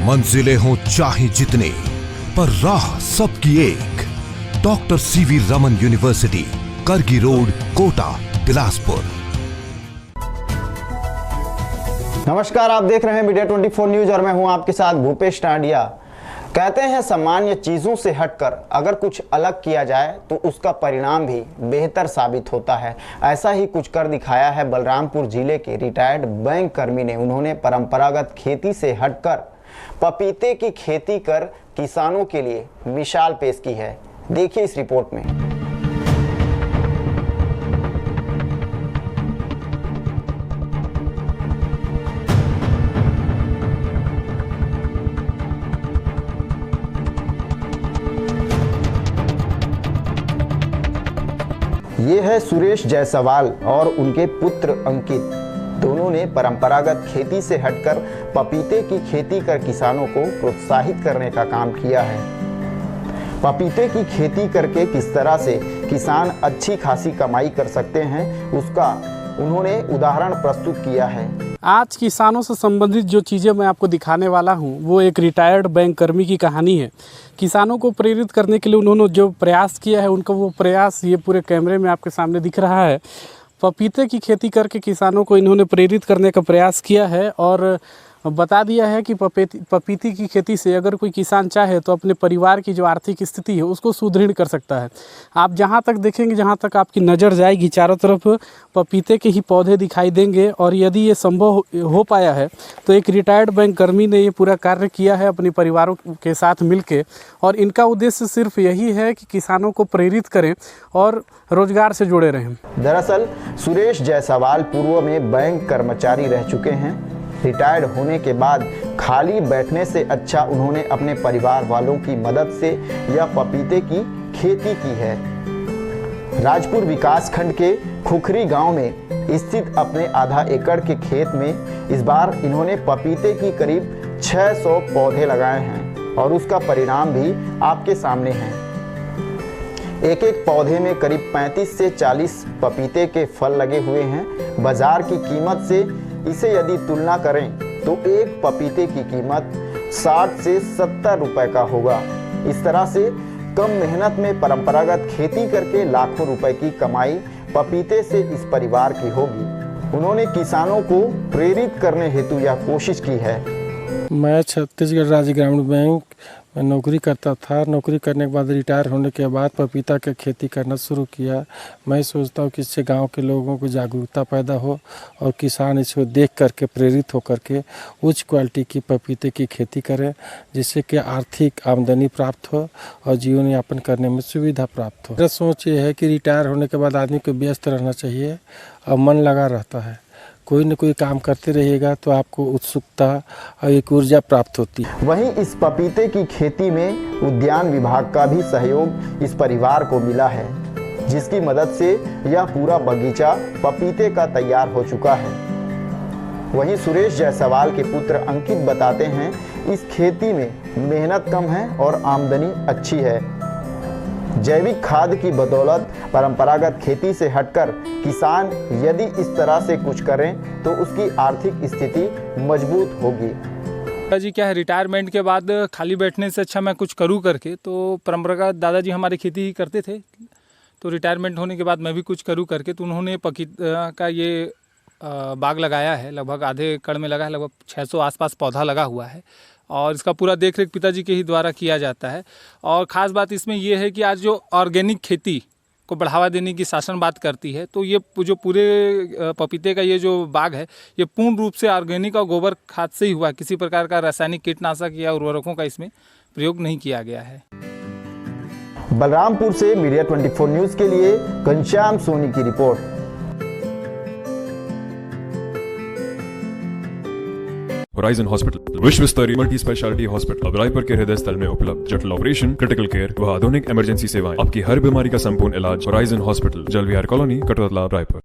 मंजिलें हों चाहे जितने, पर राह सबकी एक। डॉक्टर सीवी रमन यूनिवर्सिटी, करगी रोड, कोटा, बिलासपुर। नमस्कार, आप देख रहे हैं मीडिया 24 न्यूज और मैं हूं आपके साथ भूपेश टांडिया। कहते हैं सामान्य चीजों से हटकर अगर कुछ अलग किया जाए तो उसका परिणाम भी बेहतर साबित होता है। ऐसा ही कुछ कर दिखाया है बलरामपुर जिले के रिटायर्ड बैंक कर्मी ने। उन्होंने परंपरागत खेती से हटकर पपीते की खेती कर किसानों के लिए मिसाल पेश की है। देखिए इस रिपोर्ट में। ये है सुरेश जायसवाल और उनके पुत्र अंकित। दोनों ने परंपरागत खेती से हटकर पपीते की खेती कर किसानों को प्रोत्साहित करने का काम किया है। पपीते की खेती करके किस तरह से किसान अच्छी खासी कमाई कर सकते हैं, उसका उन्होंने उदाहरण प्रस्तुत किया है। आज किसानों से संबंधित जो चीज़ें मैं आपको दिखाने वाला हूं, वो एक रिटायर्ड बैंक कर्मी की कहानी है। किसानों को प्रेरित करने के लिए उन्होंने जो प्रयास किया है, उनका वो प्रयास ये पूरे कैमरे में आपके सामने दिख रहा है। पपीते की खेती करके किसानों को इन्होंने प्रेरित करने का प्रयास किया है और बता दिया है कि पपीते की खेती से अगर कोई किसान चाहे तो अपने परिवार की जो आर्थिक स्थिति है उसको सुदृढ़ कर सकता है। आप जहां तक देखेंगे, जहां तक आपकी नज़र जाएगी, चारों तरफ पपीते के ही पौधे दिखाई देंगे। और यदि ये संभव हो पाया है तो एक रिटायर्ड बैंक कर्मी ने ये पूरा कार्य किया है अपने परिवारों के साथ मिलकर। और इनका उद्देश्य सिर्फ यही है कि किसानों को प्रेरित करें और रोजगार से जुड़े रहें। दरअसल सुरेश जायसवाल पूर्व में बैंक कर्मचारी रह चुके हैं। रिटायर्ड होने के बाद खाली बैठने से अच्छा उन्होंने अपने परिवार वालों की मदद से यह पपीते की खेती की है। राजपुर विकासखंड के खुखरी गांव में स्थित अपने आधा एकड़ के खेत में इस बार इन्होंने पपीते की करीब 600 पौधे लगाए हैं और उसका परिणाम भी आपके सामने है। एक एक पौधे में करीब 35 से 40 पपीते के फल लगे हुए हैं। बाजार की कीमत से इसे यदि तुलना करें तो एक पपीते की कीमत 60 से 70 रुपए का होगा। इस तरह से कम मेहनत में परंपरागत खेती करके लाखों रुपए की कमाई पपीते से इस परिवार की होगी। उन्होंने किसानों को प्रेरित करने हेतु यह कोशिश की है। मैं छत्तीसगढ़ राज्य ग्रामीण बैंक में नौकरी करता था। नौकरी करने के बाद रिटायर होने के बाद पपीता की खेती करना शुरू किया। मैं सोचता हूँ कि इससे गांव के लोगों को जागरूकता पैदा हो और किसान इसको देख करके प्रेरित होकर के उच्च क्वालिटी की पपीते की खेती करें, जिससे कि आर्थिक आमदनी प्राप्त हो और जीवन यापन करने में सुविधा प्राप्त हो। मेरा सोच ये है कि रिटायर होने के बाद आदमी को व्यस्त रहना चाहिए और मन लगा रहता है। कोई न कोई काम करते रहिएगा तो आपको उत्सुकता और एक ऊर्जा प्राप्त होती है। वहीं इस पपीते की खेती में उद्यान विभाग का भी सहयोग इस परिवार को मिला है, जिसकी मदद से यह पूरा बगीचा पपीते का तैयार हो चुका है। वहीं सुरेश जायसवाल के पुत्र अंकित बताते हैं, इस खेती में मेहनत कम है और आमदनी अच्छी है। जैविक खाद की बदौलत परंपरागत खेती से हटकर किसान यदि इस तरह से कुछ करें तो उसकी आर्थिक स्थिति मजबूत होगी। जी क्या है, रिटायरमेंट के बाद खाली बैठने से अच्छा मैं कुछ करूं करके, तो परंपरागत दादाजी हमारे खेती ही करते थे। तो रिटायरमेंट होने के बाद मैं भी कुछ करूं करके, तो उन्होंने पपीता का ये बाग लगाया है। लगभग आधे एकड़ में लगा है, लगभग 600 आसपास पौधा लगा हुआ है और इसका पूरा देखरेख पिताजी के ही द्वारा किया जाता है। और ख़ास बात इसमें यह है कि आज जो ऑर्गेनिक खेती को बढ़ावा देने की शासन बात करती है, तो ये जो पूरे पपीते का ये जो बाग है, ये पूर्ण रूप से ऑर्गेनिक और गोबर खाद से ही हुआ। किसी प्रकार का रासायनिक कीटनाशक या उर्वरकों का इसमें प्रयोग नहीं किया गया है। बलरामपुर से मीडिया 24 न्यूज़ के लिए घनश्याम सोनी की रिपोर्ट। होराइजन हॉस्पिटल विश्व स्तरीय मल्टी स्पेशलिटी हॉस्पिटल अब रायपुर के हृदय स्थल में उपलब्ध। जटिल ऑपरेशन, क्रिटिकल केयर व आधुनिक इमरजेंसी सेवाएं, आपकी हर बीमारी का संपूर्ण इलाज। Horizon hospital, जलविहार colony, Katotala, Raipur.